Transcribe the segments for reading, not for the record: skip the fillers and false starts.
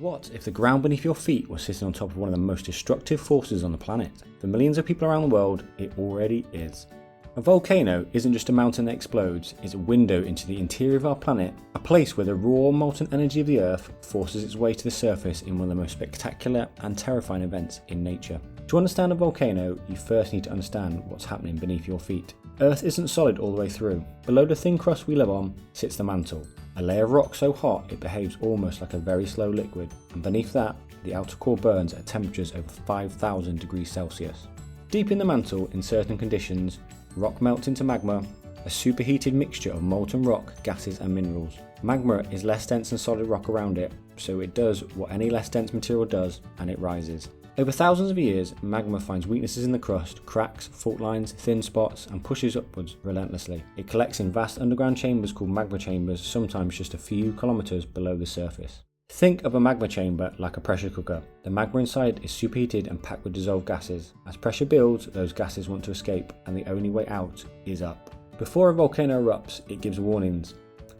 What if the ground beneath your feet was sitting on top of one of the most destructive forces on the planet? For millions of people around the world, it already is. A volcano isn't just a mountain that explodes, it's a window into the interior of our planet, a place where the raw molten energy of the Earth forces its way to the surface in one of the most spectacular and terrifying events in nature. To understand a volcano, you first need to understand what's happening beneath your feet. Earth isn't solid all the way through. Below the thin crust we live on sits the mantle, a layer of rock so hot it behaves almost like a very slow liquid, and beneath that, the outer core burns at temperatures over 5,000 degrees Celsius. Deep in the mantle, in certain conditions, rock melts into magma, a superheated mixture of molten rock, gases and minerals. Magma is less dense than solid rock around it, so it does what any less dense material does, and it rises. Over thousands of years, magma finds weaknesses in the crust, cracks, fault lines, thin spots, and pushes upwards relentlessly. It collects in vast underground chambers called magma chambers, sometimes just a few kilometers below the surface. Think of a magma chamber like a pressure cooker. The magma inside is superheated and packed with dissolved gases. As pressure builds, those gases want to escape, and the only way out is up. Before a volcano erupts, it gives warnings.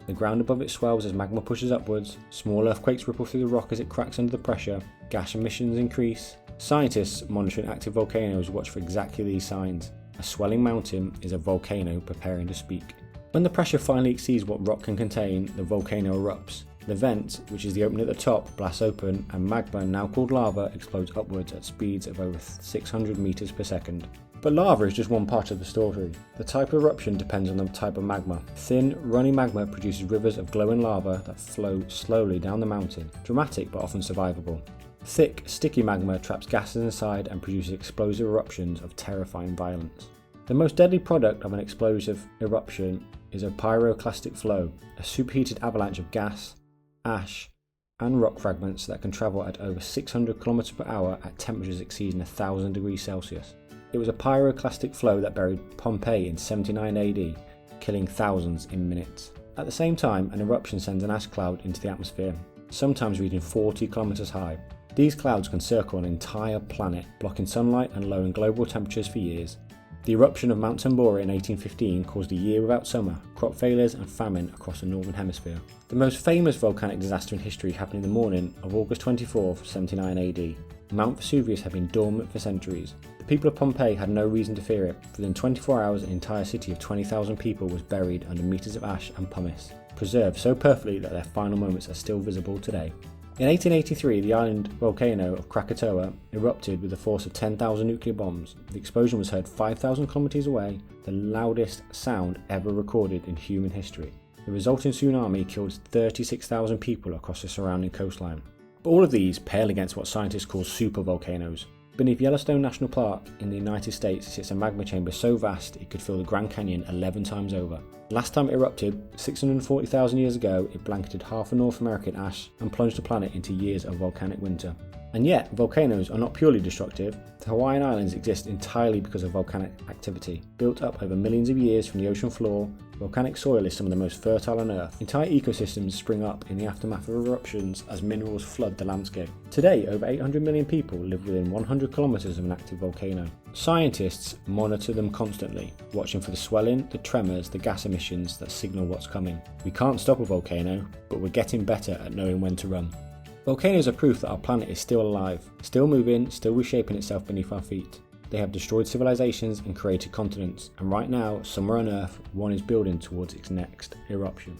The ground above it swells as magma pushes upwards, small earthquakes ripple through the rock as it cracks under the pressure, gas emissions increase. Scientists monitoring active volcanoes watch for exactly these signs. A swelling mountain is a volcano preparing to speak. When the pressure finally exceeds what rock can contain, the volcano erupts. The vent, which is the opening at the top, blasts open, and magma, now called lava, explodes upwards at speeds of over 600 meters per second. But lava is just one part of the story. The type of eruption depends on the type of magma. Thin, runny magma produces rivers of glowing lava that flow slowly down the mountain, dramatic but often survivable. Thick, sticky magma traps gases inside and produces explosive eruptions of terrifying violence. The most deadly product of an explosive eruption is a pyroclastic flow, a superheated avalanche of gas, ash, and rock fragments that can travel at over 600 km per hour at temperatures exceeding 1000 degrees Celsius. It was a pyroclastic flow that buried Pompeii in 79 AD, killing thousands in minutes. At the same time, an eruption sends an ash cloud into the atmosphere, sometimes reaching 40 km high. These clouds can circle an entire planet, blocking sunlight and lowering global temperatures for years. The eruption of Mount Tambora in 1815 caused a year without summer, crop failures and famine across the northern hemisphere. The most famous volcanic disaster in history happened in the morning of August 24, 79 AD. Mount Vesuvius had been dormant for centuries. The people of Pompeii had no reason to fear it. Within 24 hours, an entire city of 20,000 people was buried under meters of ash and pumice, preserved so perfectly that their final moments are still visible today. In 1883, the island volcano of Krakatoa erupted with the force of 10,000 nuclear bombs. The explosion was heard 5,000 kilometers away, the loudest sound ever recorded in human history. The resulting tsunami killed 36,000 people across the surrounding coastline. But all of these pale against what scientists call supervolcanoes. Beneath Yellowstone National Park in the United States sits a magma chamber so vast it could fill the Grand Canyon 11 times over. Last time it erupted, 640,000 years ago, it blanketed half of North America in ash and plunged the planet into years of volcanic winter. And yet, volcanoes are not purely destructive. The Hawaiian Islands exist entirely because of volcanic activity. Built up over millions of years from the ocean floor, volcanic soil is some of the most fertile on Earth. Entire ecosystems spring up in the aftermath of eruptions as minerals flood the landscape. Today, over 800 million people live within 100 kilometers of an active volcano. Scientists monitor them constantly, watching for the swelling, the tremors, the gas emissions that signal what's coming. We can't stop a volcano, but we're getting better at knowing when to run. Volcanoes are proof that our planet is still alive, still moving, still reshaping itself beneath our feet. They have destroyed civilizations and created continents, and right now, somewhere on Earth, one is building towards its next eruption.